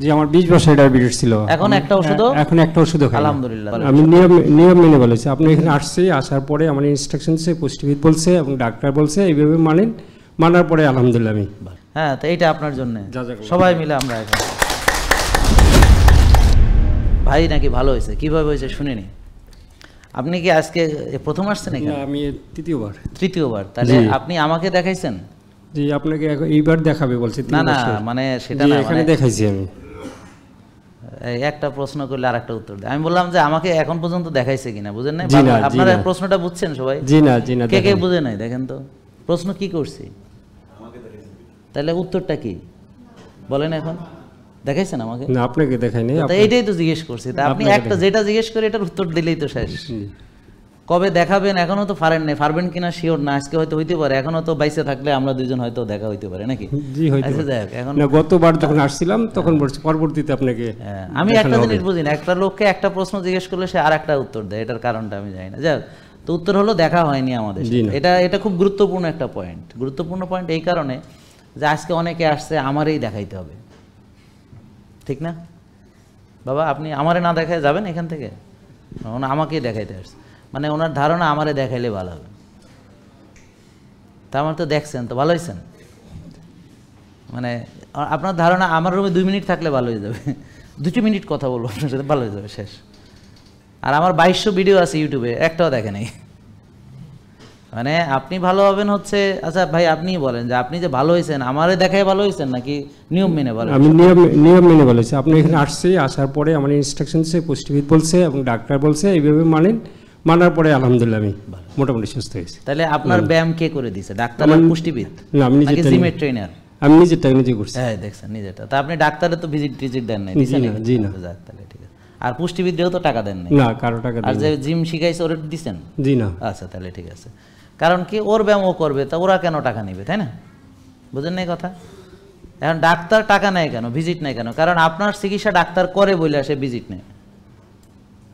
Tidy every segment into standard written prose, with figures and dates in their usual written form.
জি আমার 20 বছর ডায়াবেটিস ছিল। এখন একটা ওষুধ খাই আলহামদুলিল্লাহ। আমি নিয়ম মেনে বলেছি, আপনি এখানে আসছে, আসার পরে আমার ইনস্ট্রাকশন সে পুষ্টিবিদ বলছে এবং ডাক্তার বলছে এইভাবে মানার পরে আলহামদুলিল্লাহ আমি। হ্যাঁ, তো এইটা আপনার জন্য সবাই মিলে আমরা এখন ভাই নাকি ভালো হয়েছে, কিভাবে হয়েছে শুনিনি। আপনি কি আজকে প্রথম আসছেন এখানে? আমি তৃতীয়বার। তাহলে আপনি আমাকে দেখাইছেন? জি আপনাকে এইবার দেখাবে বলছে। না না মানে সেটা না, এখানে দেখাইছি আমি। একটা প্রশ্ন করলে আরেকটা উত্তর দেয়। আমি বললাম যে আমাকে এখন পর্যন্ত দেখাইছে কিনা, বুঝেন নাই? আপনারা প্রশ্নটা বুঝছেন সবাই? জি না কে কে বুঝে নাই দেখেন তো প্রশ্ন কি করছি। তাহলে উত্তরটা কি বলেন এখন? দেখাইছেন আমাকে? না আপনাকে দেখাইনি। এইটাই তো জিজ্ঞেস করছি। তা আপনি একটা যেটা জিজ্ঞেস করে এটার উত্তর দিলেই তো শেষ। কবে দেখাবেন এখনো তো পারবেন কিনা শিওর না। আজকে হয়তো হইতে পারে, এখনো তো বাইসে থাকলে আমরা দুইজন হয়তো দেখা হইতে পারে নাকি? জি হয়তো। এখন না গতবার যখন আসছিলাম তখন বলছি পরবর্তীতে আপনাকে। আমি একটা জিনিস বুঝি না, একটা লোককে একটা প্রশ্ন জিজ্ঞেস করলে সে আরেকটা উত্তর দেয়, এটার কারণটা আমি জানি না। যাক, তো উত্তর হলো দেখা হয়নি আমাদের। এটা খুব গুরুত্বপূর্ণ একটা পয়েন্ট। গুরুত্বপূর্ণ পয়েন্ট এই কারণে যে আজকে অনেকে আসছে আমারই দেখাইতে হবে, ঠিক না বাবা? আপনি আমারে না দেখায় যাবেন এখান থেকে? আমাকেই দেখাইতে আসছে মানে ওনার ধারণা আমারে দেখাইলে ভালো হবে। তা আমার তো দেখছেন তো ভালো হয়েছেন, মানে আপনার ধারণা আমার রুমে 2 মিনিট থাকলে ভালো হয়ে যাবে, 2 মিনিট কথা বলবো আপনার সাথে, ভালো হয়ে যাবে, শেষ। আর আমার 2200 ভিডিও আছে ইউটিউবে, একটাও দেখে নেই। মানে আপনি ভালো হবেন হচ্ছে, আচ্ছা ভাই আপনি বলেন যে আপনি যে ভালো হয়েছেন আমারে দেখায় ভালো হয়েছেন নাকি নিয়ম মেনে ভালো? আমি নিয়ম মেনে বলেছি। আপনি এখানে আসছে, আসার পরে আমার ইনস্ট্রাকশন সে পুষ্টিবিদ বলছে এবং ডাক্তার বলছে এইভাবে মানার পরে আলহামদুলিল্লাহ আমি মোটামুটি সুস্থ হয়েছি। তাহলে আপনার ব্যায়াম কে করে দিয়েছে, ডাক্তার আর পুষ্টিবিদ? না আমি নিজে জিমের ট্রেনার। আমি নিজে করছি। হ্যাঁ দেখছেন নিজেটা। তা আপনি ডাক্তারের তো ভিজিট দেন নাই? জি না। তাহলে ঠিক আছে। আর পুষ্টিবিদরেও তো টাকা দেন নাই? না, কারো টাকা দেন। আর যে জিম শিখাইছে ওরে দিছেন? জি না। আচ্ছা তাহলে ঠিক আছে। কারণ কি ওর ব্যায়াম ও করবে, তা ওরা কেন টাকা নেবে, তাই না? বুঝেন নাই কথা? এখন ডাক্তার টাকা নেয় কেন, ভিজিট নেয় কেন? কারণ আপনার চিকিৎসা ডাক্তার করে বলে সে ভিজিট নেয়,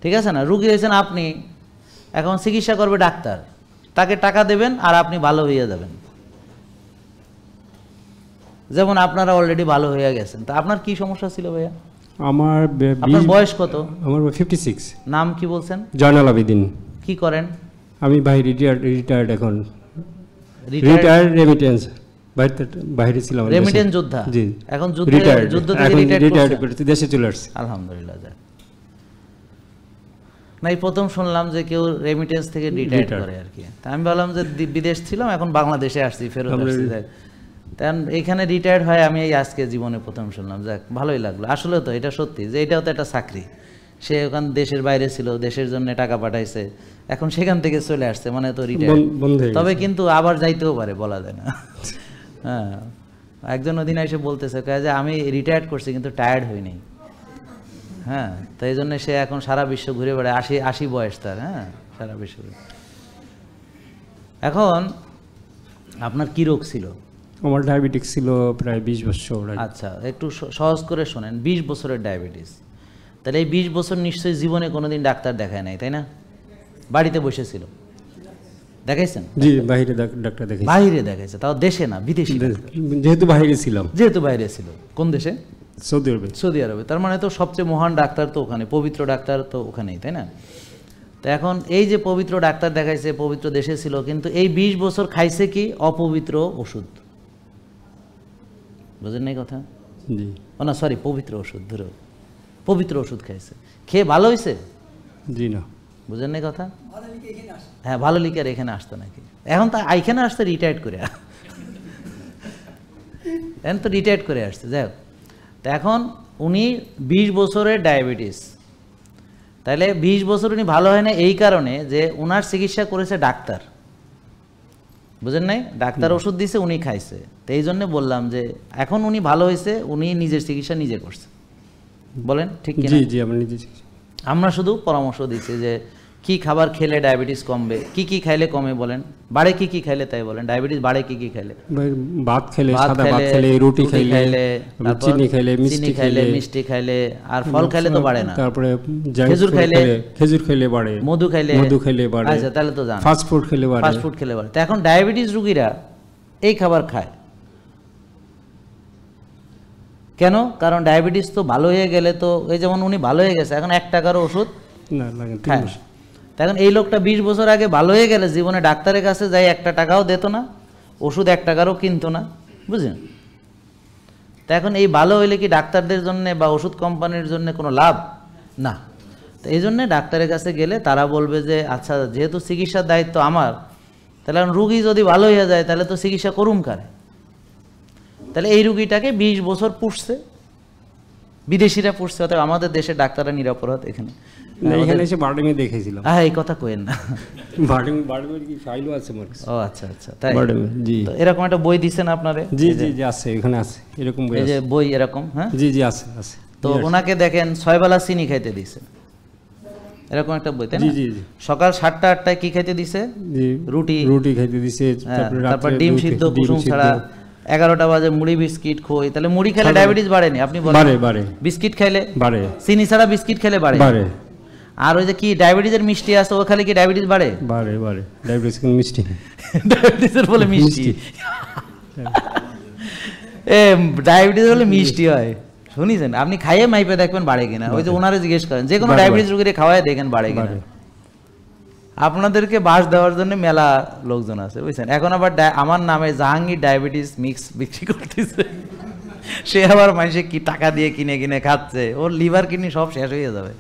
ঠিক আছে না? রুগী হয়েছেন আপনি, এখন চিকিৎসা করবে ডাক্তার, তাকে টাকা দেবেন আর আপনি ভালো হয়ে যাবেন। যেমন আপনারা অলরেডি ভালো হয়ে গেছেন। তা আপনার কি সমস্যা ছিল ভাইয়া? আপনার বয়স কত? আমার 56। নাম কি বলছেন? জয়নাল আবেদিন। কি করেন? আমি ভাই রিটায়ার্ড এখন। রিটায়ার্ড রেমিটেন্স বাইরে ছিলাম। রেমিটেন্স যোদ্ধা? জি। এখন যুদ্ধ থেকে রিটায়ার্ড করেছি, দেশে চলে আসছি আলহামদুলিল্লাহ। যাক, নাই প্রথম শুনলাম যে কেউ রেমিটেন্স থেকে রিটায়ার্ড করে আর কি। তা আমি ভাবলাম যে বিদেশ ছিলাম, এখন বাংলাদেশে আসছি, ফেরত আসছি। কারণ এখানে রিটায়ার্ড হয় আমি এই আজকে জীবনে প্রথম শুনলাম। যাক, ভালোই লাগলো। আসলে তো এটা সত্যি যে এটাও তো একটা চাকরি। সে ওখান দেশের বাইরে ছিল, দেশের জন্য টাকা পাঠাইছে, এখন সেখান থেকে চলে আসছে, মানে তো রিটায়ার্ড। তবে কিন্তু আবার যাইতেও পারে, বলা যায় না। হ্যাঁ, একজন ওদিন এসে বলতেছে যে আমি রিটায়ার্ড করছি কিন্তু টায়ার্ড হইনি। হ্যাঁ, তো এই জন্য সে এখন সারা বিশ্ব ঘুরে বেড়ায়, 80 বয়স তার। হ্যাঁ, সারা বিশ্ব। এখন আপনার কি রোগ ছিল? আমার ডায়াবেটিস ছিল প্রায় 20 বছর। আচ্ছা, একটু সহজ করে শোনেন। 20 বছরের ডায়াবেটিস, তাহলে এই 20 বছর নিশ্চয়ই জীবনে কোনোদিন ডাক্তার দেখায় নাই, তাই না? বাড়িতে বসেছিল, দেখাইছেন? জি, বাইরে ডাক্তার দেখাইছে। বাইরে দেখাইছে, তাও দেশে না, বিদেশি। যেহেতু বাইরে ছিলাম। যেহেতু বাইরে ছিল। কোন দেশে? সৌদি আরবে। সৌদি আরবে। তার মানে তো সবচেয়ে মহান ডাক্তার তো ওখানে, পবিত্র ডাক্তার তো ওখানেই, তাই না? তো এখন এই যে পবিত্র ডাক্তার দেখাইছে, পবিত্র দেশে ছিল, কিন্তু এই 20 বছর খাইছে কি? অপবিত্র ওষুধ। বুঝেন নাই কথা? জি। ও না, সরি, পবিত্র ওষুধ। ধরো পবিত্র ওষুধ খাইছে, খেয়ে ভালো হয়েছে? জি না। বুঝেন নাই কথা? হ্যাঁ, ভালো লিকার এখানে আসতো নাকি? এখন তো এখানে আসতে রিটায়ার্ড করে, এখন তো রিটায়ার্ড করে আসছে। যাই হোক, তো এখন উনি 20 বছরের ডায়াবেটিস, তাহলে 20 বছর উনি ভালো হয় না এই কারণে যে ওনার চিকিৎসা করেছে ডাক্তার। বুঝেন নাই? ডাক্তার ওষুধ দিয়েছে, উনি খাইছে। তো এই জন্য বললাম যে এখন উনি ভালো হয়েছে, উনি নিজের চিকিৎসা নিজে করছে। বলেন ঠিক কি না? জি জি, আমি নিজে। আমরা শুধু পরামর্শ দিচ্ছি যে কি খাবার খেলে ডায়াবেটিস কমবে, কি খাইলে কমে, বলেন। বাড়ে কি খাইলে, তাই বলেন। ডায়াবেটিস বাড়ে কি খাইলে? ভাত খেলে, সাদা ভাত খেলে, রুটি খাইলে, চিনি খাইলে, মিষ্টি খাইলে, আর ফল খাইলে তো বাড়ে না। তারপরে খেজুর খাইলে বাড়ে, মধু খাইলে বাড়ে। আচ্ছা, তাহলে তো জানেন। ফাস্ট ফুড খেলে বাড়ে। তো এখন ডায়াবেটিস রোগীরা এই খাবার খায় কেন? কারণ ডায়াবেটিস তো ভালো হয়ে গেলে তো, এই যেমন উনি ভালো হয়ে গেছে, এখন 1 টাকারও ওষুধ না লাগে হ্যাঁ। এখন এই লোকটা 20 বছর আগে ভালো হয়ে গেলে জীবনে ডাক্তারের কাছে যাই 1 টাকাও দিত না, ওষুধ 1 টাকারও কিনতো না, বুঝলেন? তা এখন এই ভালো হইলে কি ডাক্তারদের জন্য বা ওষুধ কোম্পানির জন্য কোনো লাভ? না। তো এই জন্যে ডাক্তারের কাছে গেলে তারা বলবে যে আচ্ছা যেহেতু চিকিৎসার দায়িত্ব আমার, তাহলে রুগী যদি ভালো হয়ে যায় তাহলে তো চিকিৎসা করুম কারে? তাহলে এই রুগীটাকে 20 বছর পুষছে, বিদেশিরা পুষছে, অর্থাৎ আমাদের দেশের ডাক্তাররা নিরপরাধ। এখানে এখানে এসে বার্ডিংয়ে দেখেছিলাম। হ্যাঁ, এই কথা কইেন না। বার্ডিংয়ের কি ফাইলও আছে আমার কাছে? ও আচ্ছা আচ্ছা, তাই? জি। তো এরকম একটা বই দিছেন আপনারে? জি জি জি আছে, এখানে আছে এরকম বই। এই যে বই এরকম, হ্যাঁ জি জি আছে আছে। তো ওনাকে দেখেন 6 বেলা চিনি খাইতে দিছে, এরকম একটা বই, তাই না? জি জি জি। সকাল 7টা 8টায় কি খাইতে দিছে? জি, রুটি খাইতে দিছে, তারপর ডিম সিদ্ধ কুসুম ছাড়া। 11টা বাজে মুড়ি বিস্কিট খই। তাহলে মুড়ি খেলে ডায়াবেটিস বাড়েনি? আপনি বলেন। বাড়ে বাড়ে। বিস্কিট খাইলে বাড়ে। চিনি ছাড়া বিস্কিট খেলে বাড়ে? বাড়ে। আর ওই যে কি ডায়াবেটিসের মিষ্টি আছে, ও খালি কি ডায়াবেটিস বাড়ে? বাড়ে বাড়ে। ডায়াবেটিস কোন মিষ্টি? ডায়াবেটিসের বলে মিষ্টি। ডায়াবেটিস বলে মিষ্টি হয়, শুনিছেন? আপনি খাইয়ে মাইপে দেখবেন বাড়ে কিনা। ওই যে ওনারে জিজ্ঞেস করেন, যে কোনো ডায়াবেটিস রোগীরে খাওয়ায় দেখেন বাড়ে কিনা। আপনাদেরকে বাস দেওয়ার জন্য মেলা লোকজন আছে, বুঝছেন? এখন আবার আমার নামে জাহাঙ্গীর ডায়াবেটিস মিক্স বিক্রি করতেছে, সে আবার মানুষে কি টাকা দিয়ে কিনে কিনে খাচ্ছে, ওর লিভার কিডনি সব শেষ হয়ে যাবে।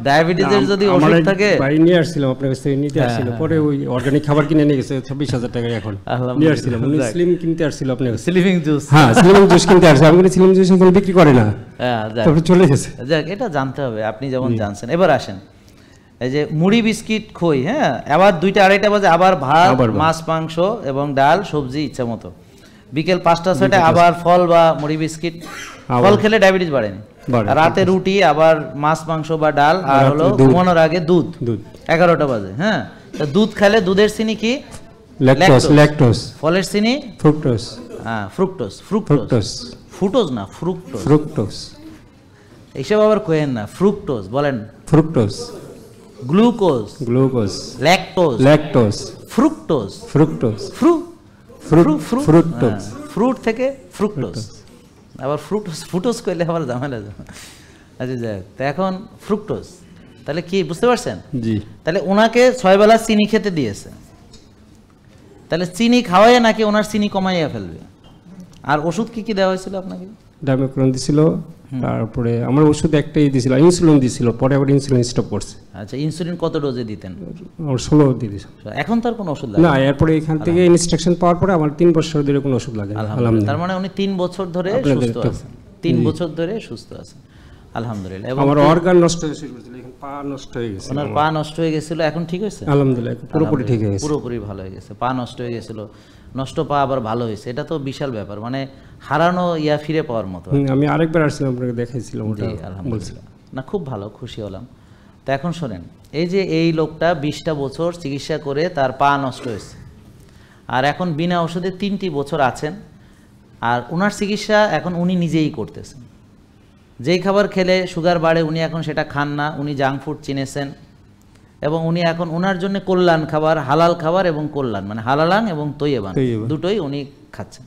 ডায়াবেটিসের যদি ওষুধ থাকে, বাড়ি নিয়ে আসছিলাম আপনার কাছ থেকে, নিতে আসছিল, পরে ওই অর্গানিক খাবার কিনে নিয়ে গেছে 26,000 টাকা। এখন নিয়ে আসছিলাম, উনি স্লিম কিনতে আসছিল আপনার কাছে, স্লিমিং জুস। হ্যাঁ স্লিমিং জুস কিনতে আসছে। আমি স্লিমিং জুস এখন বিক্রি করে না, তারপরে চলে গেছে। যাক, এটা জানতে হবে, আপনি যেমন জানছেন। এবার আসেন, এই যে মুড়ি বিস্কিট খই, হ্যাঁ, আবার 2টা 2:30 বাজে আবার ভাত মাছ মাংস এবং ডাল সবজি ইচ্ছা মতো। বিকেল 5টা 6টায় আবার ফল বা মুড়ি বিস্কিট। ফল খেলে ডায়াবেটিস বাড়েনি। রাতে রুটি, আবার মাছ মাংস বা ডাল, আর হলো ঘুমানোর আগে দুধ 11টা বাজে। হ্যাঁ, তো দুধ খেলে দুধের চিনি কি? ল্যাকটোজ। ফলের চিনি ফ্রুক্টোজ। হ্যাঁ, ফ্রুক্টোজ। ফ্রুটোজ না, ফ্রুক্টোজ। এইসব আবার কইেন না, ফ্রুক্টোজ বলেন। Fructose. Glucose. Lactose. Fructose. Fruit থেকে ফ্রুক্টোজ। আবার ফ্রুটোজ কইলে আবার ঝামেলা যাবে। আচ্ছা যাক, তো এখন ফ্রুক্টোজ তাহলে কি বুঝতে পারছেন? জি। তাহলে ওনাকে 6 বেলা চিনি খেতে দিয়েছে, তাহলে চিনি খাওয়াইয়া নাকি ওনার চিনি কমাইয়া ফেলবে। আর ওষুধ কি কি দেওয়া হয়েছিল আপনাকে? ডাইমেক্রন দিছিল, তারপরে আমার ওষুধ একটাই দিছিল, ইনসুলিন দিছিল, পরে আবার ইনসুলিন স্টপ করছে। আচ্ছা, ইনসুলিন কত ডোজে দিতেন? আমার 16 দিয়ে দিছিল। এখন তার কোনো ওষুধ লাগে না? এরপরে এখান থেকে ইনস্ট্রাকশন পাওয়ার পরে আমার 3 বছর ধরে কোনো ওষুধ লাগে না। আলহামদুলিল্লাহ। তার মানে উনি 3 বছর ধরে সুস্থ আছেন। 3 বছর ধরে সুস্থ আছেন, আলহামদুলিল্লাহ। এবং আমার অর্গান নষ্ট হয়েছিল, এখন পা নষ্ট হয়ে গেছে। ওনার পা নষ্ট হয়ে গেছিল, এখন ঠিক হয়েছে? আলহামদুলিল্লাহ, পুরোপুরি ঠিক হয়ে গেছে, পুরোপুরি ভালো হয়ে গেছে। পা নষ্ট হয়ে গেছিল, নষ্ট পা আবার ভালো হয়েছে, এটা তো বিশাল ব্যাপার, মানে হারানো ইয়া ফিরে পাওয়ার মতো। আমি আরেকবার আসছিলাম, আপনাকে দেখাইছিলাম ওটা। আলহামদুলিল্লাহ, না খুব ভালো, খুশি হলাম। তো এখন শোনেন, এই যে এই লোকটা 20টা বছর চিকিৎসা করে তার পা নষ্ট হয়েছে, আর এখন বিনা ওষুধে 3টি বছর আছেন, আর ওনার চিকিৎসা এখন উনি নিজেই করতেছেন। যেই খাবার খেলে সুগার বাড়ে উনি এখন সেটা খান না, উনি জাঙ্ক ফুড চিনেছেন, এবং উনি এখন ওনার জন্য কল্যাণ খাবার, হালাল খাবার এবং কল্যাণ, মানে হালালাং এবং তৈয়বান দুটোই উনি খাচ্ছেন।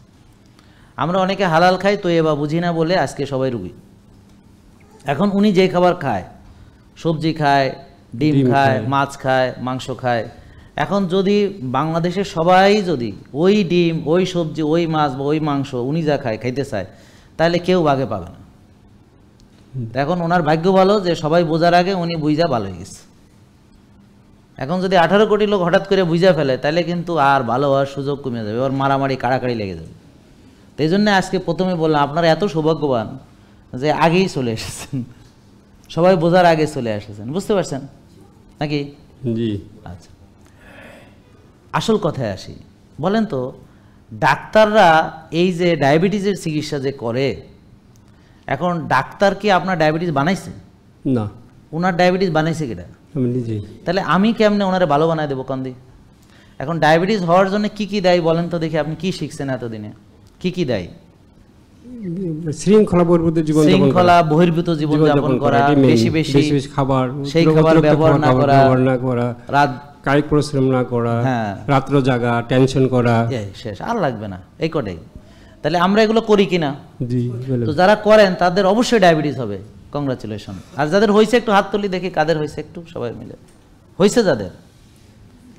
আমরা অনেকে হালাল খাই, তৈয়বা বুঝি না বলে আজকে সবাই রুগী। এখন উনি যে খাবার খায়, সবজি খায়, ডিম খায়, মাছ খায়, মাংস খায়, এখন যদি বাংলাদেশের সবাই যদি ওই ডিম, ওই সবজি, ওই মাছ বা ওই মাংস উনি যা খায় খাইতে চায়, তাহলে কেউ ভাগে পাবে না। এখন ওনার ভাগ্য ভালো যে সবাই বোঝার আগে উনি বুঝা ভালো হয়ে গেছে। এখন যদি 18 কোটি লোক হঠাৎ করে বুঝা ফেলে, তাহলে কিন্তু আর ভালো হওয়ার সুযোগ কমে যাবে, ওর মারামারি কাড়াকাড়ি লেগে যাবে। তো এই জন্য আজকে প্রথমে বললাম, আপনারা এত সৌভাগ্যবান যে আগেই চলে এসেছেন, সবাই বোঝার আগে চলে এসেছেন, বুঝতে পারছেন নাকি? জি। আচ্ছা, আসল কথায় আসি। বলেন তো, ডাক্তাররা এই যে ডায়াবেটিসের চিকিৎসা যে করে, এখন ডাক্তার কি আপনার ডায়াবেটিস বানাইছে? না। ওনার ডায়াবেটিস বানাইছে কিনা? আমি নিজেই। তাহলে আমি কেমনে ওনারে ভালো বানায় দেবো কান্দি? এখন ডায়াবেটিস হওয়ার জন্য কি কি দেয় বলেন তো দেখি, আপনি কি শিখছেন এতদিনে? কি কি দেয়? শৃঙ্খলা বহির্ভূত জীবনযাপন করা, বেশি বেশি খাবার, সেই খাবার ব্যবহার না করা, রাত কায়িক পরিশ্রম না করা, রাত্র জাগা, টেনশন করা, শেষ আর লাগবে না, এই কটাই। তাহলে আমরা এগুলো করি কিনা? জি তো যারা করেন তাদের অবশ্যই ডায়াবেটিস হবে, কংগ্রাচুলেশন। আর যাদের হয়েছে একটু হাত তুলি দেখি, কাদের হয়েছে একটু সবাই মিলে। হয়েছে যাদের,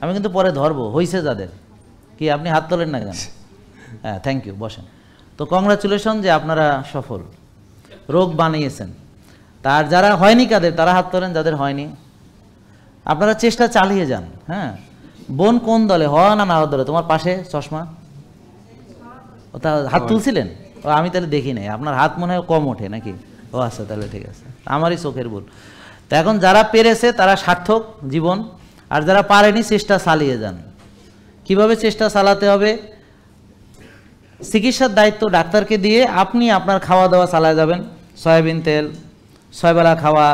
আমি কিন্তু পরে ধরবো, হয়েছে যাদের, কি আপনি হাত তোলেন না কেন? হ্যাঁ, থ্যাংক ইউ, বসেন। তো কংগ্রাচুলেশন যে আপনারা সফল, রোগ বানিয়েছেন। তার যারা হয়নি কাদের, তারা হাত তোলেন, যাদের হয়নি। আপনারা চেষ্টা চালিয়ে যান। হ্যাঁ, বোন কোন দলে, হওয়া না হওয়ার দলে? তোমার পাশে চশমা, ও তা হাত তুলছিলেন? ও আমি তাহলে দেখি নাই, আপনার হাত মনে হয় কম ওঠে নাকি? ও আচ্ছা, তাহলে ঠিক আছে, আমারই চোখের ভুল। তো এখন যারা পেরেছে তারা সার্থক জীবন, আর যারা পারেনি চেষ্টা চালিয়ে যান। কিভাবে চেষ্টা চালাতে হবে? চিকিৎসার দায়িত্ব ডাক্তারকে দিয়ে আপনি আপনার খাওয়া দাওয়া চালায় যাবেন। সয়াবিন তেল, 6 বেলা খাওয়া,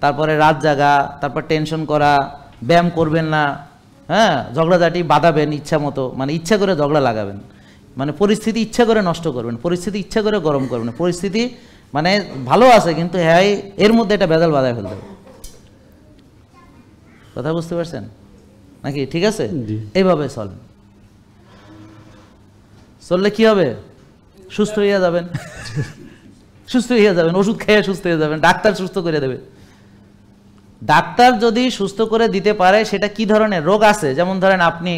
তারপরে রাত জাগা, তারপর টেনশন করা, ব্যায়াম করবেন না, হ্যাঁ, ঝগড়াঝাটি বাঁধাবেন ইচ্ছা মতো, মানে ইচ্ছা করে ঝগড়া লাগাবেন, মানে পরিস্থিতি ইচ্ছা করে নষ্ট করবেন, পরিস্থিতি ইচ্ছা করে গরম করবেন, পরিস্থিতি মানে ভালো আছে কিন্তু হ্যাঁ এর মধ্যে একটা ভেজাল বাঁধায় ফেলতে হবে। কথা বুঝতে পারছেন নাকি? ঠিক আছে, এইভাবে চলেন। চললে কি হবে? সুস্থ হইয়া যাবেন, সুস্থ হইয়া যাবেন, ওষুধ খেয়ে সুস্থ হয়ে যাবেন, ডাক্তার সুস্থ করে দেবে। ডাক্তার যদি সুস্থ করে দিতে পারে, সেটা কি ধরনের রোগ আছে, যেমন ধরেন আপনি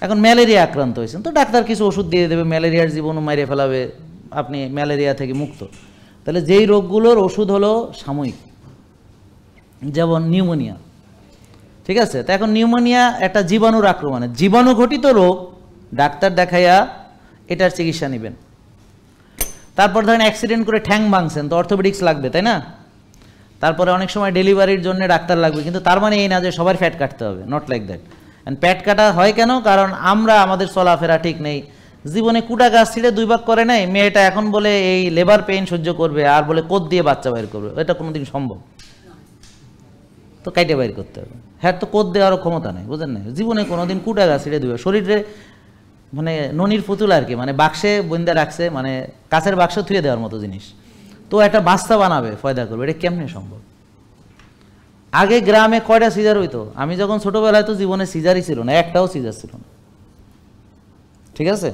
এখন ম্যালেরিয়া আক্রান্ত হয়েছেন, তো ডাক্তার কিছু ওষুধ দিয়ে দেবে, ম্যালেরিয়ার জীবাণু মারিয়ে ফেলাবে, আপনি ম্যালেরিয়া থেকে মুক্ত। তাহলে যেই রোগগুলোর ওষুধ হলো সাময়িক, যেমন নিউমোনিয়া, ঠিক আছে? তো এখন নিউমোনিয়া একটা জীবাণুর আক্রমণে, জীবাণু ঘটিত রোগ, ডাক্তার দেখাইয়া এটার চিকিৎসা নেবেন। তারপর ধরেন অ্যাক্সিডেন্ট করে ঠ্যাং ভাঙছেন, তো অর্থোপেডিক্স লাগবে, তাই না? তারপরে অনেক সময় ডেলিভারির জন্য ডাক্তার লাগবে, কিন্তু তার মানে এই না যে সবার ফ্যাট কাটতে হবে, নট লাইক দ্যাট। অ্যান্ড প্যাট কাটা হয় কেন? কারণ আমরা আমাদের চলাফেরা ঠিক নেই, জীবনে কুটা গাছ ছিঁড়ে 2 ভাগ করে নাই, মেয়েটা এখন বলে এই লেবার পেইন সহ্য করবে আর বলে কোদ দিয়ে বাচ্চা বাইর করবে, এটা কোনোদিন সম্ভব? তো কাইটে বাইর করতে হবে। হ্যাঁ, তো কোদ দেওয়ারও ক্ষমতা নেই, বুঝেন না? জীবনে কোনোদিন কুটা গাছ ছিঁড়ে দেবে, শরীরে মানে ননির পুতুল আর কি, মানে বাক্সে বইন্দা রাখছে, মানে কাছের বাক্স থুয়ে দেওয়ার মতো জিনিস, তো একটা বাস্তা বানাবে, ফয়দা করবে, এটা কেমনে সম্ভব? আগে গ্রামে কয়টা সিজার হইতো? আমি যখন ছোটবেলায় তো জীবনে সিজারই ছিল না, একটাও সিজার ছিল না, ঠিক আছে?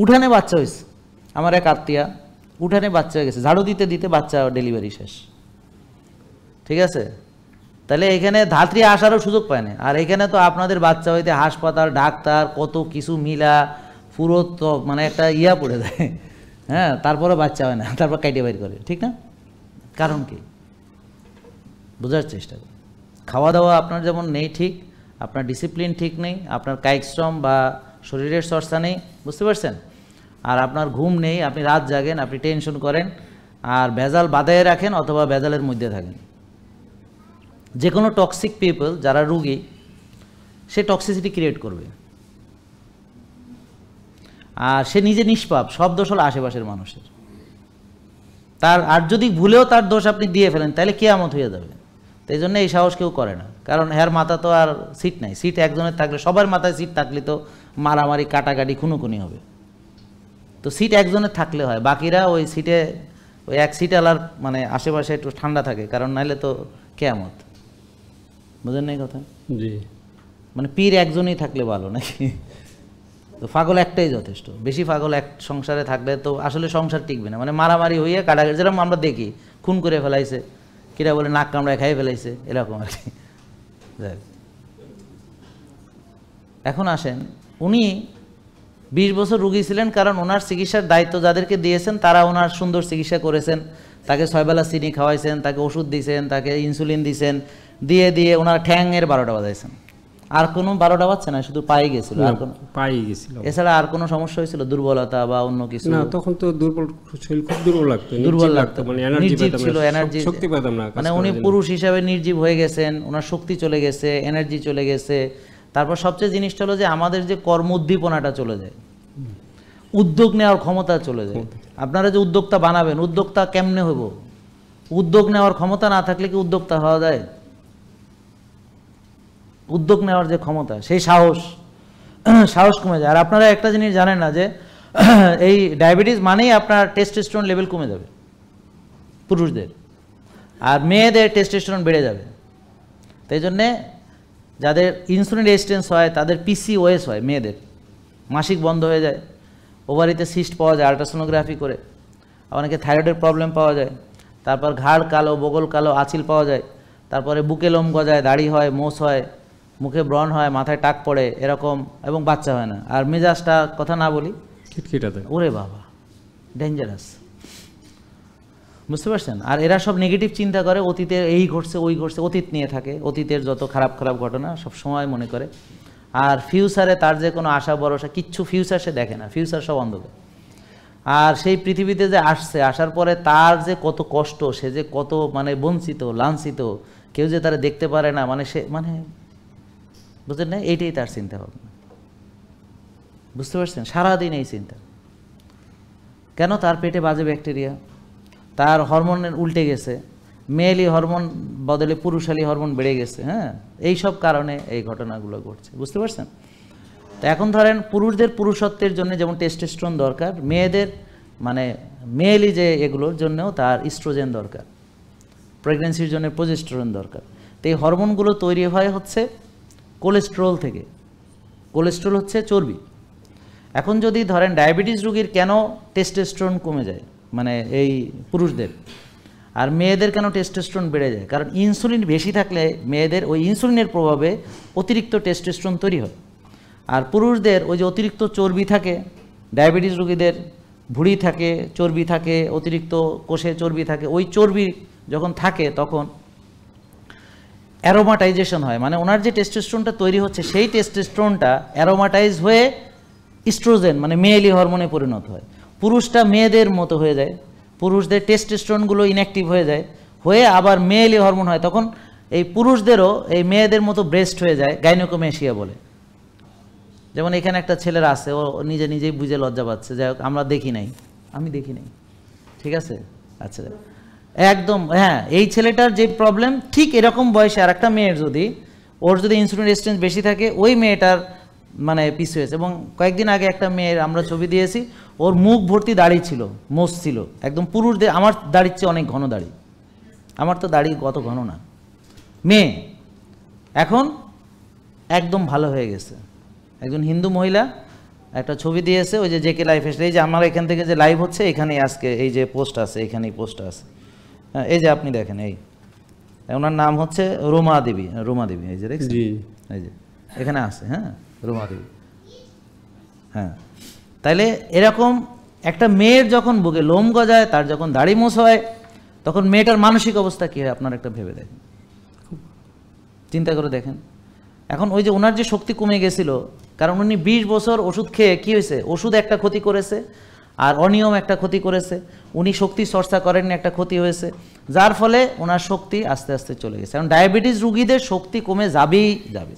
উঠানে বাচ্চা হয়েছে, আমার এক আত্মীয়া উঠানে বাচ্চা হয়ে গেছে, ঝাড়ু দিতে দিতে বাচ্চা ডেলিভারি শেষ, ঠিক আছে? তাহলে এখানে ধাত্রী আসারও সুযোগ পায় না। আর এখানে তো আপনাদের বাচ্চা হইতে হাসপাতাল, ডাক্তার, কত কিছু মিলা পুরো তো মানে একটা ইয়া পড়ে যায়, হ্যাঁ, তারপরে বাচ্চা হয় না, তারপর কাইটে বাইর করে, ঠিক না? কারণ কি? বোঝার চেষ্টা করুন। খাওয়া দাওয়া আপনার যেমন নেই ঠিক, আপনার ডিসিপ্লিন ঠিক নেই, আপনার কায়িক শ্রম বা শরীরের চর্চা নেই, বুঝতে পারছেন? আর আপনার ঘুম নেই, আপনি রাত জাগেন, আপনি টেনশন করেন, আর ভেজাল বাঁধায় রাখেন অথবা ভেজালের মধ্যে থাকেন। যে কোনো টক্সিক পিপল যারা রুগী, সে টক্সিসিটি ক্রিয়েট করবে, আর সে নিজে নিষ্পাপ, সব দোষ হলো আশেপাশের মানুষের। তার আর যদি ভুলেও তার দোষ আপনি দিয়ে ফেলেন, তাহলে কিয়ামত হয়ে যাবে। তাই জন্য এই সাহস কেউ করে না, কারণ হ্যার মাথা তো আর সিট নাই, সিট একজনের থাকলে, সবার মাথায় সিট থাকলে তো মারামারি, কাটাকাটি, খুনোখুনি হবে। তো সিট একজনের থাকলে হয়, বাকিরা ওই সিটে, ওই এক সিট আলার মানে আশেপাশে একটু ঠান্ডা থাকে, কারণ নাইলে তো কিয়ামত। বুঝেন নাই কথা? জি, মানে পীর একজনই থাকলে ভালো নাকি? তো পাগল একটাই যথেষ্ট, বেশি পাগল এক সংসারে থাকলে তো আসলে সংসার টিকবে না, মানে মারামারি হইয়া কাটাকাটি, যেরকম আমরা দেখি খুন করে ফেলাইছে, কিরা বলে নাক কামড়ায় খাইয়ে ফেলাইছে, এরকম আর কি। এখন আসেন, উনি 20 বছর রুগী ছিলেন, কারণ ওনার চিকিৎসার দায়িত্ব যাদেরকে দিয়েছেন তারা ওনার সুন্দর চিকিৎসা করেছেন, তাকে 6 বেলা চিনি খাওয়াইছেন, তাকে ওষুধ দিয়েছেন, তাকে ইনসুলিন দিয়েছেন, দিয়ে দিয়ে ওনার ঠ্যাংয়ের 12টা বাজাইছেন। আর কোনো 12টা বাজছে না, শুধু পায়ে গেছিল, আর কোনো পাই গেছিল। এছাড়া আর কোনো সমস্যা হয়েছিল, দুর্বলতা বা অন্য কিছু? না, তখন তো দুর্বল, শরীর খুব দুর্বল লাগতো, দুর্বল লাগতো, মানে এনার্জি নির্জীব পেতাম ছিল, না, এনার্জি, শক্তি পেতাম না, মানে উনি পুরুষ হিসাবে নির্জীব হয়ে গেছেন, ওনার শক্তি চলে গেছে, এনার্জি চলে গেছে। তারপর সবচেয়ে জিনিসটা হলো যে আমাদের যে কর্ম উদ্দীপনাটা চলে যায়, উদ্যোগ নেওয়ার ক্ষমতা চলে যায়। আপনারা যে উদ্যোক্তা বানাবেন, উদ্যোক্তা কেমনে হইব? উদ্যোগ নেওয়ার ক্ষমতা না থাকলে কি উদ্যোক্তা হওয়া যায়? উদ্যোগ নেওয়ার যে ক্ষমতা, সেই সাহস কমে যায়। আর আপনারা একটা জিনিস জানেন না যে এই ডায়াবেটিস মানেই আপনার টেস্টোস্টেরন লেভেল কমে যাবে পুরুষদের, আর মেয়েদের টেস্টোস্টেরন বেড়ে যাবে। তাই জন্যে যাদের ইনসুলিন রেজিস্ট্যান্স হয় তাদের পিসিওএস হয়, মেয়েদের মাসিক বন্ধ হয়ে যায়, ওভারিতে সিস্ট পাওয়া যায় আল্ট্রাসোনোগ্রাফি করে, অনেকে থাইরয়েডের প্রবলেম পাওয়া যায়, তারপর ঘাড় কালো, বগল কালো, আঁচিল পাওয়া যায়, তারপরে বুকে লোম গজায়, দাড়ি হয়, মোষ হয়, মুখে ব্রণ হয়, মাথায় টাক পড়ে এরকম, এবং বাচ্চা হয় না। আর মেজাজটা কথা না বলি, ওরে বাবা ডেঞ্জারাস, বুঝতে পারছেন? আর এরা সব নেগেটিভ চিন্তা করে, অতীতে এই ঘটছে ওই ঘটছে, অতীত নিয়ে থাকে, অতীতের যত খারাপ খারাপ ঘটনা সব সময় মনে করে। আর ফিউচারে তার যে কোনো আশা ভরসা কিচ্ছু, ফিউচার সে দেখে না, ফিউচার সব অন্ধকার। আর সেই পৃথিবীতে যে আসছে, আসার পরে তার যে কত কষ্ট, সে যে কত মানে বঞ্চিত লাঞ্ছিত, কেউ যে তারা দেখতে পারে না, মানে সে মানে বুঝলেন না, এইটাই তার চিন্তা ভাবনা, বুঝতে পারছেন? সারাদিন এই চিন্তা। কেন? তার পেটে বাজে ব্যাকটেরিয়া, তার হরমোনের উল্টে গেছে, মেয়েলি হরমোন বদলে পুরুষালী হরমোন বেড়ে গেছে। হ্যাঁ, এই সব কারণে এই ঘটনাগুলো ঘটছে, বুঝতে পারছেন? তো এখন ধরেন পুরুষদের পুরুষত্বের জন্য যেমন টেস্টোস্টেরন দরকার, মেয়েদের মানে মেয়েলি যে এগুলোর জন্যও তার ইস্ট্রোজেন দরকার, প্রেগনেন্সির জন্য প্রজেস্টেরন দরকার। তো এই হরমোনগুলো তৈরি হয় হচ্ছে কোলেস্টেরল থেকে। কোলেস্টেরল হচ্ছে চর্বি। এখন যদি ধরেন ডায়াবেটিস রোগীর কেন টেস্টোস্টেরন কমে যায়, মানে এই পুরুষদের, আর মেয়েদের কেন টেস্টোস্টেরন বেড়ে যায়? কারণ ইনসুলিন বেশি থাকলে মেয়েদের ওই ইনসুলিনের প্রভাবে অতিরিক্ত টেস্টোস্টেরন তৈরি হয়, আর পুরুষদের ওই যে অতিরিক্ত চর্বি থাকে, ডায়াবেটিস রোগীদের ভুঁড়ি থাকে, চর্বি থাকে, অতিরিক্ত কোষে চর্বি থাকে, ওই চর্বি যখন থাকে তখন অ্যারোমাটাইজেশন হয়, মানে ওনার যে টেস্টোস্টেরনটা তৈরি হচ্ছে সেই টেস্টোস্টেরনটা অ্যারোমাটাইজ হয়ে ইস্ট্রোজেন মানে মেয়েলি হরমোনে পরিণত হয়, পুরুষটা মেয়েদের মতো হয়ে যায়, পুরুষদের টেস্টোস্টেরনগুলো ইনঅ্যাক্টিভ হয়ে যায়, হয়ে আবার মেয়েলি হরমোন হয়, তখন এই পুরুষদেরও এই মেয়েদের মতো ব্রেস্ট হয়ে যায়, গাইনোকোমেশিয়া বলে। যেমন এখানে একটা ছেলের আছে, ও নিজে নিজেই বুঝে লজ্জা পাচ্ছে, যাই হোক আমরা দেখি নাই, আমি দেখি নাই, ঠিক আছে, আচ্ছা একদম হ্যাঁ, এই ছেলেটার যে প্রবলেম, ঠিক এরকম বয়সে আর একটা মেয়ের যদি ওর যদি ইনসুলিন রেজিস্ট্যান্স বেশি থাকে, ওই মেয়েটার মানে পিছু হয়েছে। এবং কয়েকদিন আগে একটা মেয়ের আমরা ছবি দিয়েছি, ওর মুখ ভর্তি দাড়ি ছিল, মোষ ছিল, একদম পুরুষদের, আমার দাড়ির চেয়ে অনেক ঘন দাড়ি, আমার তো দাড়ি কত ঘন না, মেয়ে এখন একদম ভালো হয়ে গেছে। একজন হিন্দু মহিলা একটা ছবি দিয়েছে, ওই যে জেকে লাইফ স্টাইল, এই যে আমার এখান থেকে যে লাইভ হচ্ছে এখানেই আজকে এই যে পোস্ট আছে, এখানেই পোস্ট আছে, হ্যাঁ এই যে আপনি দেখেন, এই ওনার নাম হচ্ছে রোমা দেবী, রোমা দেবী, এই যে দেখছেন, এই যে এখানে আছে, হ্যাঁ রোমা দেবী। হ্যাঁ, তাইলে এরকম একটা মেয়ের যখন বুকে লোম গজায়, তার যখন দাড়ি মোছ হয়, তখন মেয়েটার মানসিক অবস্থা কী হয় আপনার একটা ভেবে দেখেন, চিন্তা করে দেখেন। এখন ওই যে ওনার যে শক্তি কমে গেছিল, কারণ উনি 20 বছর ওষুধ খেয়ে কী হয়েছে, ওষুধ একটা ক্ষতি করেছে আর অনিয়ম একটা ক্ষতি করেছে, উনি শক্তি চর্চা করেননি, একটা ক্ষতি হয়েছে, যার ফলে ওনার শক্তি আস্তে আস্তে চলে গেছে। কারণ ডায়াবেটিস রুগীদের শক্তি কমে যাবেই যাবে,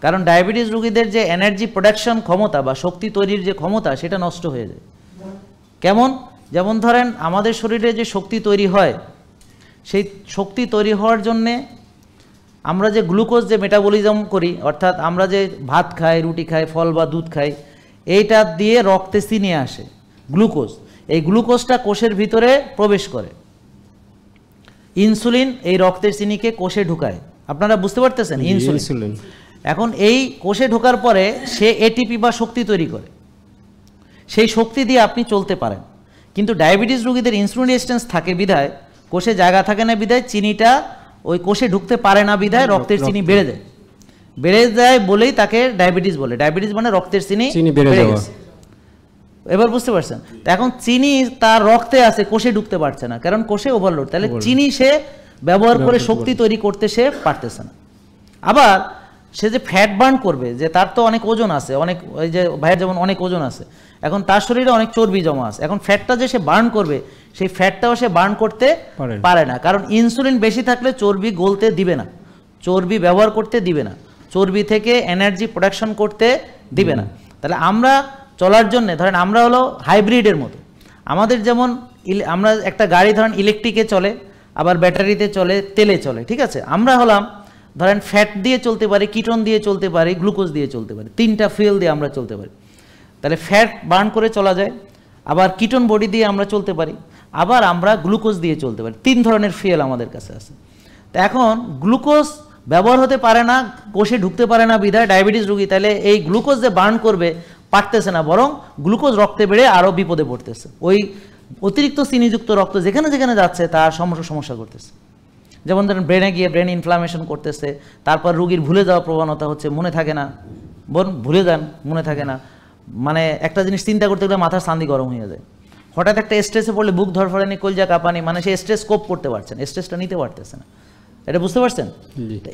কারণ ডায়াবেটিস রুগীদের যে এনার্জি প্রোডাকশন ক্ষমতা বা শক্তি তৈরির যে ক্ষমতা, সেটা নষ্ট হয়ে যায়। কেমন? যেমন ধরেন আমাদের শরীরে যে শক্তি তৈরি হয়, সেই শক্তি তৈরি হওয়ার জন্যে আমরা যে গ্লুকোজ যে মেটাবলিজম করি, অর্থাৎ আমরা যে ভাত খাই, রুটি খাই, ফল বা দুধ খাই, এইটা দিয়ে রক্তে চিনি আসে গ্লুকোজ, এই গ্লুকোজটা কোষের ভিতরে প্রবেশ করে, ইনসুলিন এই রক্তের চিনিকে কোষে ঢুকায়, আপনারা বুঝতে পারতেছেন? ইনসুলিন এখন এই কোষে ঢোকার পরে সে এটিপি বা শক্তি তৈরি করে, সেই শক্তি দিয়ে আপনি চলতে পারেন। কিন্তু ডায়াবেটিস রোগীদের ইনসুলিন রেজিস্ট্যান্স থাকে বিধায়, কোষে জায়গা থাকে না বিধায়, চিনিটা ওই কোষে ঢুকতে পারে না বিধায় রক্তের চিনি বেড়ে যায়, বেড়ে যায় বলেই তাকে ডায়াবেটিস বলে। ডায়াবেটিস মানে রক্তের চিনি বেড়ে যাওয়া। এবার বুঝতে পারছেন? এখন চিনি তার রক্তে আছে, কোষে ঢুকতে পারছে না, কারণ কোষে ওভারলোড, তাহলে চিনি সে ব্যবহার করে শক্তি তৈরি করতে সে পারতেছে না। আবার সে যে ফ্যাট বার্ন করবে, যে তার তো অনেক ওজন আছে, অনেক ওই যে ভাইয়ের যেমন অনেক ওজন আছে, এখন তার শরীরে অনেক চর্বি জমা আছে, এখন ফ্যাটটা যে সে বার্ন করবে, সেই ফ্যাটটাও সে বার্ন করতে পারে না, কারণ ইনসুলিন বেশি থাকলে চর্বি গলতে দিবে না, চর্বি ব্যবহার করতে দিবে না, চর্বি থেকে এনার্জি প্রোডাকশন করতে দিবে না। তাহলে আমরা চলার জন্য ধরেন আমরা হলো হাইব্রিডের মতো, আমাদের যেমন আমরা একটা গাড়ি ধরেন ইলেকট্রিকে চলে, আবার ব্যাটারিতে চলে, তেলে চলে, ঠিক আছে, আমরা হলাম ধরেন ফ্যাট দিয়ে চলতে পারি, কিটোন দিয়ে চলতে পারি, গ্লুকোজ দিয়ে চলতে পারি, 3টা ফুয়েল দিয়ে আমরা চলতে পারি। তাহলে ফ্যাট বার্ন করে চলা যায়, আবার কিটোন বডি দিয়ে আমরা চলতে পারি, আবার আমরা গ্লুকোজ দিয়ে চলতে পারি, 3 ধরনের ফুয়েল আমাদের কাছে আছে। তো এখন গ্লুকোজ ব্যবহার হতে পারে না, কোষে ঢুকতে পারে না বিধায় ডায়াবেটিস রোগী, তাহলে এই গ্লুকোজ যে বার্ন করবে, পারতেছে না, বরং গ্লুকোজ রক্তে বেড়ে আরও বিপদে পড়তেছে। ওই অতিরিক্ত চিনিযুক্ত রক্ত যেখানে যেখানে যাচ্ছে তার সমস্যা করতেছে। যেমন ধরেন ব্রেনে গিয়ে ব্রেন ইনফ্লামেশন করতেছে, তারপর রুগীর ভুলে যাওয়ার প্রবণতা হচ্ছে, মনে থাকে না, ভুলে যান, মনে থাকে না, মানে একটা জিনিস চিন্তা করতে গেলে মাথার চান্দি গরম হয়ে যায়। হঠাৎ একটা স্ট্রেসে পড়লে বুক ধরফরানি, কলজা কাঁপানি, মানে সে স্ট্রেস কোপ করতে পারছে না, স্ট্রেসটা নিতে পারতেছে না। এটা বুঝতে পারছেন?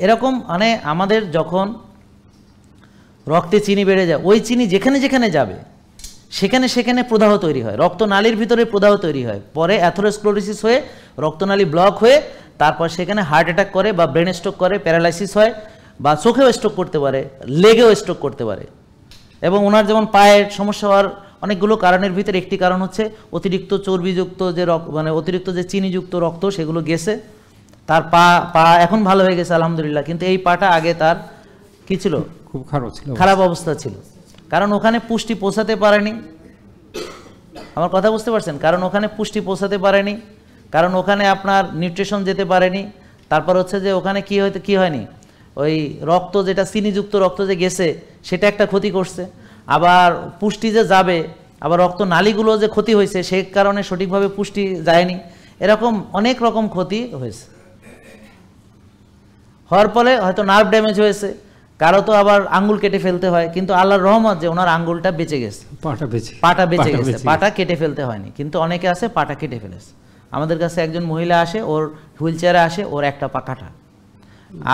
এরকম মানে আমাদের যখন রক্তে চিনি বেড়ে যায়, ওই চিনি যেখানে যেখানে যাবে সেখানে সেখানে প্রদাহ তৈরি হয়, রক্তনালীর ভিতরে প্রদাহ তৈরি হয়, পরে অ্যাথেরোস্ক্লেরোসিস হয়ে রক্তনালী ব্লক হয়ে তারপর সেখানে হার্ট অ্যাটাক করে বা ব্রেন স্ট্রোক করে, প্যারালাইসিস হয়, বা চোখেও স্ট্রোক করতে পারে, লেগেও স্ট্রোক করতে পারে। এবং ওনার যেমন পায়ের সমস্যা হওয়ার অনেকগুলো কারণের ভিতরে একটি কারণ হচ্ছে অতিরিক্ত চর্বিযুক্ত যে মানে অতিরিক্ত যে চিনিযুক্ত রক্ত সেগুলো গেছে। তার পা এখন ভালো হয়ে গেছে আলহামদুলিল্লাহ, কিন্তু এই পাটা আগে তার কি ছিল? খুব খারাপ ছিল, খারাপ অবস্থা ছিল। কারণ ওখানে পুষ্টি পৌঁছাতে পারেনি। আমার কথা বুঝতে পারছেন? কারণ ওখানে পুষ্টি পৌঁছাতে পারেনি, কারণ ওখানে আপনার নিউট্রিশন যেতে পারেনি। তারপর হচ্ছে যে ওখানে কি হয়নি, ওই রক্ত যেটা চিনিযুক্ত রক্ত যে গেছে সেটা একটা ক্ষতি করছে, আবার পুষ্টি যে যাবে, আবার রক্ত নালীগুলো যে ক্ষতি হয়েছে সেই কারণে সঠিকভাবে পুষ্টি যায়নি। এরকম অনেক রকম ক্ষতি হয়েছে। হওয়ার ফলে হয়তো নার্ভ ড্যামেজ হয়েছে, কারো তো আবার আঙ্গুল কেটে ফেলতে হয়, কিন্তু আল্লাহর রহমত যে ওনার আঙ্গুলটা বেঁচে গেছে, পাটা বেঁচে গেছে, পাটা কেটে ফেলতে হয়নি। কিন্তু অনেকে আছে পাটা কেটে ফেলেছে। আমাদের কাছে একজন মহিলা আসে, ওর হুইল চেয়ারে আসে, ওর একটা পা কাটা।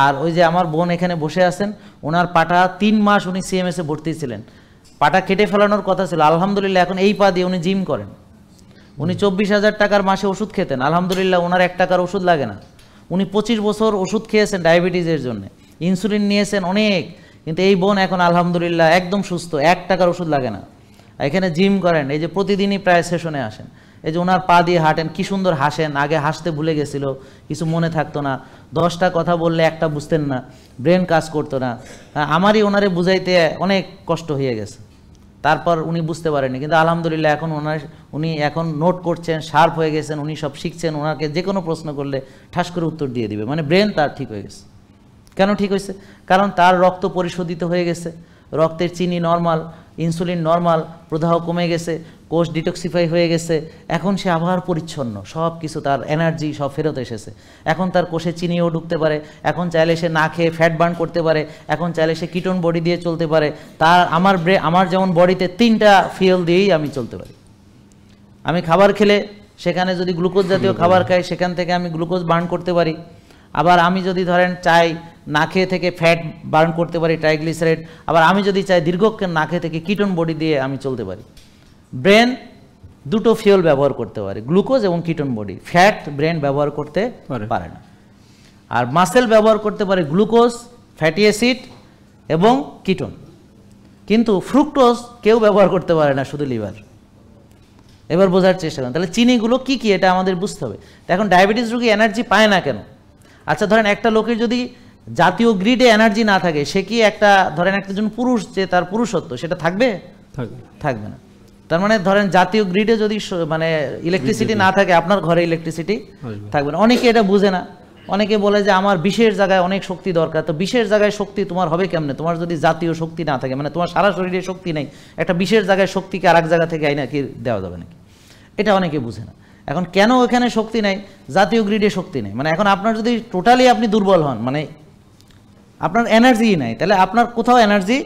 আর ওই যে আমার বোন এখানে বসে আছেন, ওনার পাটা 3 মাস উনি সিএমএসে ভর্তি ছিলেন, পাটা কেটে ফেলানোর কথা ছিল। আলহামদুলিল্লাহ এখন এই পা দিয়ে উনি জিম করেন। উনি 24,000 টাকার মাসে ওষুধ খেতেন, আলহামদুলিল্লাহ ওনার 1 টাকার ওষুধ লাগে না। উনি 25 বছর ওষুধ খেয়েছেন ডায়াবেটিসের জন্য, ইনসুলিন নিয়েছেন অনেক, কিন্তু এই বোন এখন আলহামদুলিল্লাহ একদম সুস্থ, 1 টাকার ওষুধ লাগে না। এখানে জিম করেন, এই যে প্রতিদিনই প্রায় সেশনে আসেন, এই যে ওনার পা দিয়ে হাঁটেন, কি সুন্দর হাসেন। আগে হাসতে ভুলে গেছিল, কিছু মনে থাকতো না, 10টা কথা বললে একটা বুঝতেন না, ব্রেন কাজ করতো না। আমারই ওনারে বুঝাইতে অনেক কষ্ট হয়ে গেছে, তারপর উনি বুঝতে পারেনি। কিন্তু আলহামদুলিল্লাহ এখন উনি এখন নোট করছেন, শার্প হয়ে গেছেন, উনি সব শিখছেন। ওনাকে যে কোনো প্রশ্ন করলে ঠাস করে উত্তর দিয়ে দিবে, মানে ব্রেন তার ঠিক হয়ে গেছে। কেন ঠিক হয়েছে? কারণ তার রক্ত পরিশোধিত হয়ে গেছে, রক্তের চিনি নর্মাল, ইনসুলিন নর্মাল, প্রদাহ কমে গেছে, কোষ ডিটক্সিফাই হয়ে গেছে। এখন সে আবার পরিচ্ছন্ন, সব কিছু তার এনার্জি সব ফেরত এসেছে। এখন তার কোষে চিনিও ঢুকতে পারে, এখন চাইলে সে না খেয়ে ফ্যাট বার্ন করতে পারে, এখন চাইলে সে কিটোন বডি দিয়ে চলতে পারে। তার আমার যেমন বডিতে 3টা ফিউল দিয়েই আমি চলতে পারি। আমি খাবার খেলে সেখানে যদি গ্লুকোজ জাতীয় খাবার খাই, সেখান থেকে আমি গ্লুকোজ বার্ন করতে পারি। আবার আমি যদি ধরেন চাই না খেয়ে থেকে ফ্যাট বার্ন করতে পারি, ট্রাইগ্লিসারাইড। আবার আমি যদি চাই দীর্ঘক্ষণ না খেয়ে থেকে কিটোন বডি দিয়ে আমি চলতে পারি। ব্রেন দুটো ফিউল ব্যবহার করতে পারে, গ্লুকোজ এবং কিটোন বডি। ফ্যাট ব্রেন ব্যবহার করতে পারে না। আর মাসেল ব্যবহার করতে পারে গ্লুকোজ, ফ্যাটি অ্যাসিড এবং কিটোন। কিন্তু ফ্রুক্টোজ কেউ ব্যবহার করতে পারে না, শুধু লিভার। এবার বোঝার চেষ্টা করেন, তাহলে চিনিগুলো কি কি এটা আমাদের বুঝতে হবে। এখন ডায়াবেটিস রোগী এনার্জি পায় না কেন? আচ্ছা ধরেন একটা লোকের যদি জাতীয় গ্রিডে এনার্জি না থাকে, সে কি ধরেন একজন পুরুষ যে তার পুরুষত্ব সেটা থাকবে? থাকবে না। তার মানে ধরেন জাতীয় গ্রিডে যদি মানে ইলেকট্রিসিটি না থাকে, আপনার ঘরে ইলেকট্রিসিটি থাকবে না। অনেকে এটা বুঝে না, অনেকে বলে যে আমার বিশেষ জায়গায় অনেক শক্তি দরকার। তো বিশেষ জায়গায় শক্তি তোমার হবে কেমনে? তোমার যদি জাতীয় শক্তি না থাকে, মানে তোমার সারা শরীরে শক্তি নেই, একটা বিশেষ জায়গায় শক্তিকে আর এক জায়গা থেকে আইনা কি দেওয়া যাবে নাকি? এটা অনেকে বুঝে না। এখন কেন ওখানে শক্তি নেই, জাতীয় গ্রিডে শক্তি নেই, মানে এখন আপনার যদি টোটালি আপনি দুর্বল হন, মানে আপনার এনার্জিই নাই, তাহলে আপনার কোথাও এনার্জি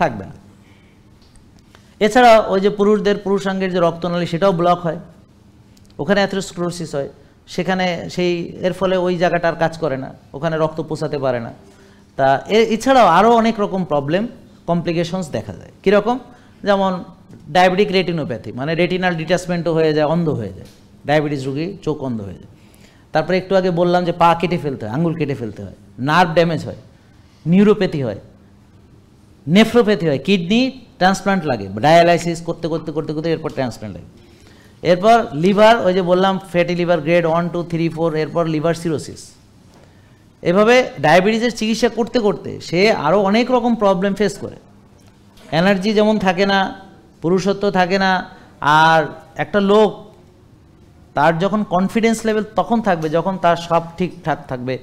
থাকবে না। এছাড়া ওই যে পুরুষাঙ্গের যে রক্তনালী সেটাও ব্লক হয়, ওখানে অ্যাথেরোস্ক্লেরোসিস হয়, সেখানে এর ফলে ওই জায়গাটা আর কাজ করে না, ওখানে রক্ত পৌঁছাতে পারে না। তা এছাড়াও আরও অনেক রকম প্রবলেম, কমপ্লিকেশনস দেখা যায়। কীরকম? যেমন ডায়াবেটিক রেটিনোপ্যাথি, মানে রেটিনাল ডিটাচমেন্টও হয়ে যায়, অন্ধ হয়ে যায় ডায়াবেটিস রোগী, চোখ অন্ধ হয়ে যায়। তারপরে একটু আগে বললাম যে পা কেটে ফেলতে হয়, আঙুল কেটে ফেলতে হয়, নার্ভ ড্যামেজ হয়, নিউরোপ্যাথি হয়, নেফ্রোপ্যাথি হয়, কিডনি ট্রান্সপ্লান্ট লাগে, ডায়ালাইসিস করতে করতে করতে করতে এরপর ট্রান্সপ্লান্ট লাগে। এরপর লিভার, ওই যে বললাম ফ্যাটি লিভার গ্রেড 1, 2, 3, 4, এরপর লিভার সিরোসিস। এভাবে ডায়াবেটিসের চিকিৎসা করতে করতে সে আরও অনেক রকম প্রবলেম ফেস করে। এনার্জি যেমন থাকে না, পুরুষত্ব থাকে না, আর একটা লোক তার যখন কনফিডেন্স লেভেল তখন থাকবে যখন তার সব ঠিকঠাক থাকবে,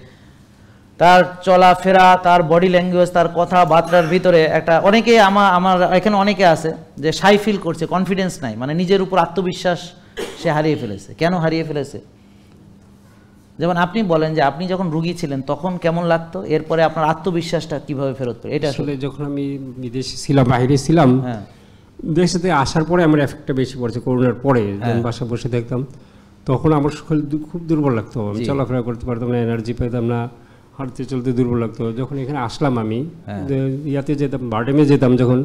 তার চলাফেরা, তার বডি ল্যাঙ্গুয়েজ, তার কথাবার্তার ভিতরে একটা, অনেকে আমার এখানে অনেকে আছে যে শাই ফিল করছে, কনফিডেন্স নাই, মানে নিজের উপর আত্মবিশ্বাস সে হারিয়ে ফেলেছে। কেন হারিয়ে ফেলেছে? যেমন আপনি বলেন যে আপনি যখন রুগী ছিলেন তখন কেমন লাগতো, এরপরে আপনার আত্মবিশ্বাসটা কিভাবে ফেরত পেল? এটা আসলে যখন আমি বিদেশে ছিলাম, বাইরে ছিলাম, হ্যাঁ দেশেতে আসার পরে আমার এফেক্টটা বেশি পড়ছে। করোনার পরে যখন বাসা বসে দেখতাম, তখন আমার শরীর খুব দুর্বল লাগতো, আমি চলাফেরা করতে পারতাম না, এনার্জি পেতাম না, হাঁটতে চলতে দুর্বল লাগতো। যখন এখানে আসলাম আমি ইয়াতে যেতাম, বারডেমে যেতাম, যখন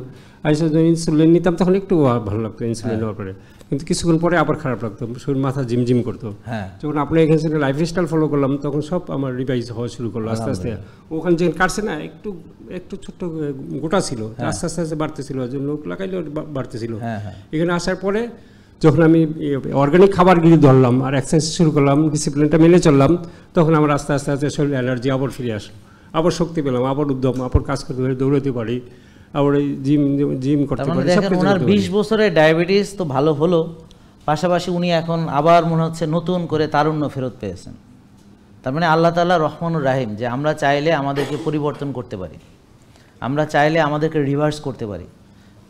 ইনসুলিন নিতাম তখন একটু ভালো লাগতো ইনসুলিন নেওয়ার পরে, কিন্তু কিছুক্ষণ পরে আবার খারাপ লাগতো, শরীর মাথা ঝিমঝিম করতো। যখন আপনার এখানে লাইফস্টাইল ফলো করলাম তখন সব আমার রিভাইজ হওয়া শুরু করলো আস্তে আস্তে। ওখানে যেখানে কাটছে না একটু ছোট্ট গোটা ছিল, আস্তে আস্তে আস্তে বাড়তেছিল, লোক লাগাইলেও বাড়তেছিল। এখানে আসার পরে যখন আমি অর্গানিক খাবার গিয়ে ধরলাম আর এক্সারসাইজ শুরু করলাম, ডিসিপ্লিনটা মেনে চললাম, তখন আমার আস্তে আস্তে আস্তে শরীর এনার্জি আবার ফিরে আসলো, আবার শক্তি পেলাম, আবার উদ্যম, আবার কাজ করতে পারি, দৌড়াতে পারি, আবার এই জিম করতে পারি। ওনার 20 বছরের ডায়াবেটিস তো ভালো হলো, পাশাপাশি উনি এখন আবার মনে হচ্ছে নতুন করে তারুণ্য ফেরত পেয়েছেন। তার মানে আল্লাহ তাআলা রহমানুর রাহিম, যে আমরা চাইলে আমাদেরকে পরিবর্তন করতে পারি, আমরা চাইলে আমাদেরকে রিভার্স করতে পারি।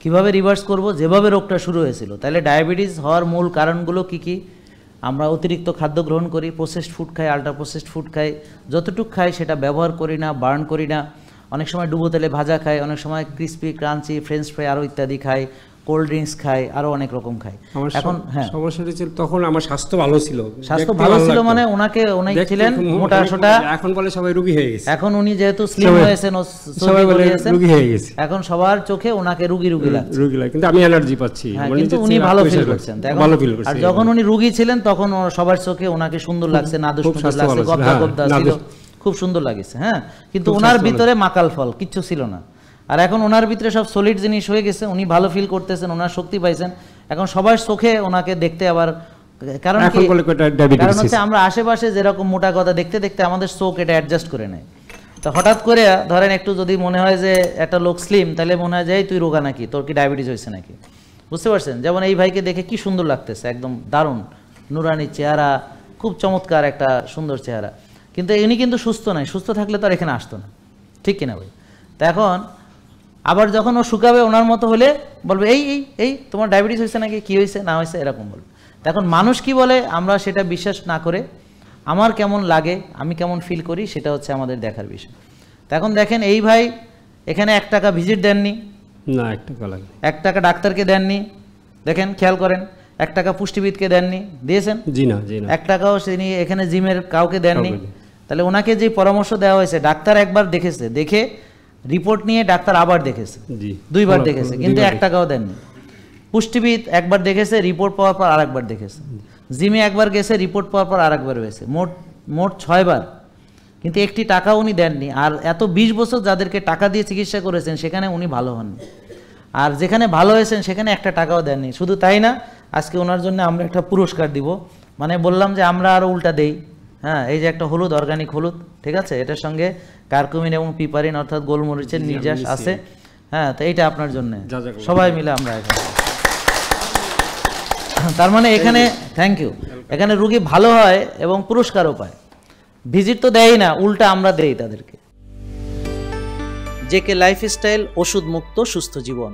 কিভাবে রিভার্স করব? যেভাবে রোগটা শুরু হয়েছিল। তাহলে ডায়াবেটিস হওয়ার মূল কারণগুলো কি কি? আমরা অতিরিক্ত খাদ্য গ্রহণ করি, প্রসেসড ফুড খাই, আল্ট্রা প্রসেসড ফুড খাই, যতটুকু খাই সেটা ব্যবহার করি না, বার্ন করি না, অনেক সময় ডুবো তেলে ভাজা খাই, অনেক সময় ক্রিসপি ক্রাঞ্চি ফ্রেঞ্চ ফ্রাই আরও ইত্যাদি খাই, কোল্ড ড্রিঙ্কস খাই, আরও অনেক রকম খাই। এখন হ্যাঁ সমস্যাটা ছিল তখন আমার স্বাস্থ্য ভালো ছিল। স্বাস্থ্য ভালো ছিল মানে উনি ছিলেন মোটা সোটা, এখন বলে সবাই রোগী হয়ে গেছে। এখন উনি যেহেতু স্লিম হয়েছেন, সবাই বলে রোগী হয়ে গেছে, এখন সবার চোখে ওনাকে রোগী লাগছে, কিন্তু আমি এনার্জি পাচ্ছি, কিন্তু উনি ভালো ফিল করছেন। আর যখন উনি রোগী ছিলেন তখন সবার চোখে ওনাকে সুন্দর লাগছে, নাদুস লাগছে, গবদা গবদা ছিল, খুব সুন্দর লাগছে। হ্যাঁ, কিন্তু ওনার ভিতরে মাকাল ফল কিচ্ছু ছিল না। আর এখন ওনার ভিতরে সব সলিড জিনিস হয়ে গেছে, উনি ভালো ফিল করতেছেন, ওনার শক্তি পাইছেন, এখন সবার চোখে ওনাকে দেখতে আবার, কারণ হচ্ছে আমরা আশেপাশে যেরকম মোটা কথা দেখতে দেখতে আমাদের চোখ এটা অ্যাডজাস্ট করে নেয়। তো হঠাৎ করে ধরেন একটু যদি মনে হয় যে একটা লোক স্লিম, তাহলে মনে হয় যে তুই রোগা নাকি, তোর কি ডায়াবেটিস হয়েছে নাকি, বুঝতে পারছেন? যেমন এই ভাইকে দেখে কি সুন্দর লাগতেছে, একদম দারুণ নুরানি চেহারা, খুব চমৎকার একটা সুন্দর চেহারা, কিন্তু ইনি কিন্তু সুস্থ নাই। সুস্থ থাকলে তো আর এখানে আসতো না, ঠিক কিনা ভাই? তা এখন আবার যখন ও শুকাবে ওনার মতো হলে বলবে এই এই এই তোমার ডায়াবেটিস হয়েছে নাকি, কি হয়েছে না হয়েছে, এরকম বলবে। এখন মানুষ কি বলে আমরা সেটা বিশ্বাস না করে আমার কেমন লাগে, আমি কেমন ফিল করি, সেটা হচ্ছে আমাদের দেখার বিষয়। এখন দেখেন এই ভাই এখানে 1 টাকা ভিজিট দেননি, না 1 টাকা লাগে, 1 টাকা ডাক্তারকে দেননি, দেখেন খেয়াল করেন, 1 টাকা পুষ্টিবিদকে দেননি, দিয়েছেন? জি না, 1 টাকাও তিনি এখানে জিমের কাউকে দেননি। তাহলে ওনাকে যে পরামর্শ দেওয়া হয়েছে, ডাক্তার একবার দেখেছে, দেখে রিপোর্ট নিয়ে ডাক্তার আবার দেখেছে, 2বার দেখেছে, কিন্তু 1 টাকাও দেননি। পুষ্টিবিদ একবার দেখেছে, রিপোর্ট পাওয়ার পর আরেকবার দেখেছে, জিমে একবার গেছে, রিপোর্ট পাওয়ার পর আরেকবার হয়েছে, মোট 6বার, কিন্তু 1টি টাকাও উনি দেননি। আর এত 20 বছর যাদেরকে টাকা দিয়ে চিকিৎসা করেছেন সেখানে উনি ভালো হননি, আর যেখানে ভালো হয়েছেন সেখানে 1টা টাকাও দেননি। শুধু তাই না, আজকে ওনার জন্য আমরা একটা পুরস্কার দিব, মানে বললাম যে আমরা আরও উল্টা দেই। হ্যাঁ, এই যে একটা হলুদ, অর্গানিক হলুদ, ঠিক আছে, এটার সঙ্গে কারকুমিন এবং পিপারিন অর্থাৎ গোলমরিচের নির্যাস আছে। হ্যাঁ, তো এইটা আপনার জন্য সবাই মিলে আমরা এখানে, তার মানে এখানে থ্যাংক ইউ, এখানে রুগী ভালো হয় এবং পুরস্কারও পায়। ভিজিট তো দেয় না, উল্টা আমরা দেই তাদেরকে। জেকে লাইফস্টাইল, ওষুধ মুক্ত সুস্থ জীবন।